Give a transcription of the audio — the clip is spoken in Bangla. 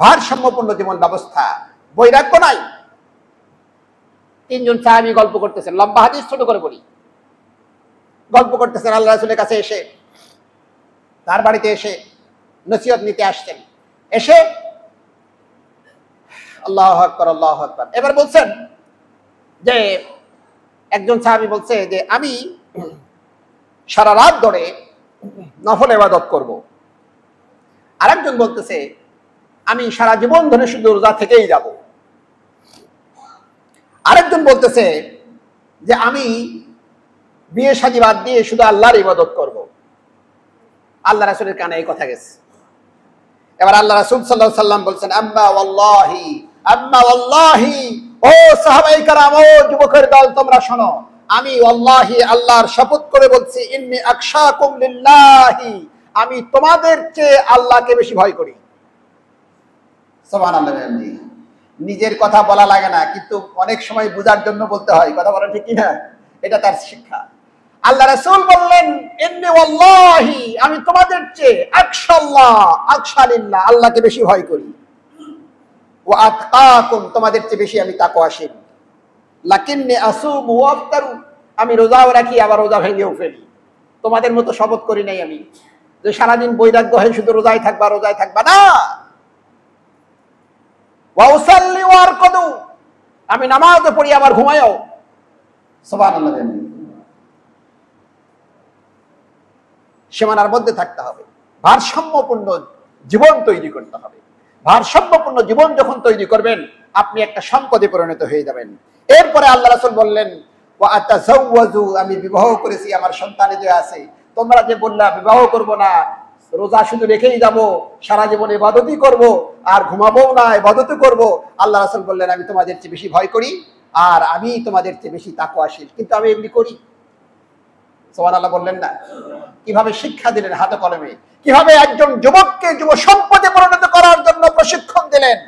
ভারসাম্যপূর্ণ জীবন ব্যবস্থা, বৈরাগ্য নাই। তিনজন সাহাবী গল্প করতেছেন, লম্বা হাদিস ছোট করে বলি। গল্প করতেছেন, আল্লাহ রাসূলের কাছে এসে, তার বাড়িতে এসে নসিহত নিতে আসছেন। এসে আল্লাহু আকবার, আল্লাহু আকবার, এবার বলছেন যে, একজন সাহাবী বলছে যে আমি সারা রাত ধরে নফল ইবাদত করব। আরেকজন বলতেছে আমি সারা জীবন ধরে শুধু রোজা থেকেই যাব। আরেকজন বলতেছে যে আমি বিয়ে শাদী বাদ দিয়ে শুধু আল্লাহর ইবাদত করব। আল্লাহ রাসূলের কানে এই কথা গেছে। এবার আল্লাহ রাসূল সাল্লাল্লাহু আলাইহি সাল্লাম বলছেন, আম্মা ওয়াল্লাহি, ও সাহাবায়ে কেরাম, ও যুবকের দল, তোমরা শোনো, আমি ওয়াল্লাহি, আল্লাহর শপথ করে বলছি, ইন্নী আখশাকুম লিল্লাহি, আমি তোমাদের চেয়ে আল্লাহকে বেশি ভয় করি। সুবহানাল্লাহ। নিজের কথা বলা লাগে না, কিন্তু অনেক সময় বোঝার জন্য বলতে হয়, কথা বলেন ঠিক কিনা? এটা তার শিক্ষা। আল্লাহ রাসূল বললেন, ইন্নী ওয়াল্লাহি, আমি তোমাদের চেয়ে আখশালিল্লাহ, আল্লাহকে বেশি ভয় করি, ওয়া আতকাকুম, তোমাদের চেয়ে বেশি আমি তাকওয়াশীল, লাকিন্নী আসুমু ওয়া আফতারু, আমি রোজাও রাখি আবার রোজা ভেঙেও ফেলি। তোমাদের মতো শপথ করি নাই আমি যে সারাদিন বৈরাগ্য হয়ে শুধু রোজায় থাকবা না। ওয়া উসাল্লি ওয়া আরকুদু, আমি নামাজও পড়ি আবার ঘুমাইও। সুবহানাল্লাহ। সীমানার মধ্যে থাকতে হবে, ভারসাম্যপূর্ণ জীবন তৈরি করতে হবে। ভারসাম্যপূর্ণ জীবন যখন তৈরি করবেন, আপনি একটা সম্পদে পরিণত হয়ে যাবেন। এরপরে আল্লাহ রাসূল বললেন, ওয়া আতাযাওয়াজু, আমি বিবাহ করেছি, আমার সন্তানেদের আছে। তোমরা যে বললা বিবাহ করব না, রোজা শুধু রেখেই যাব, সারা জীবন ইবাদতই করব, আর ঘুমাবো না, ইবাদতই করব। আল্লাহ রাসূল বললেন, আমি তোমাদের চেয়ে বেশি ভয় করি, আর আমি তোমাদের চেয়ে বেশি তাকওয়াশীল, কিন্তু আমি এমনি করি। সুবহানাল্লাহ বললেন না? কিভাবে শিক্ষা দিলেন হাতে কলমে, কিভাবে একজন যুবককে যুব সম্পদে পরিণত করার জন্য প্রশিক্ষণ দিলেন।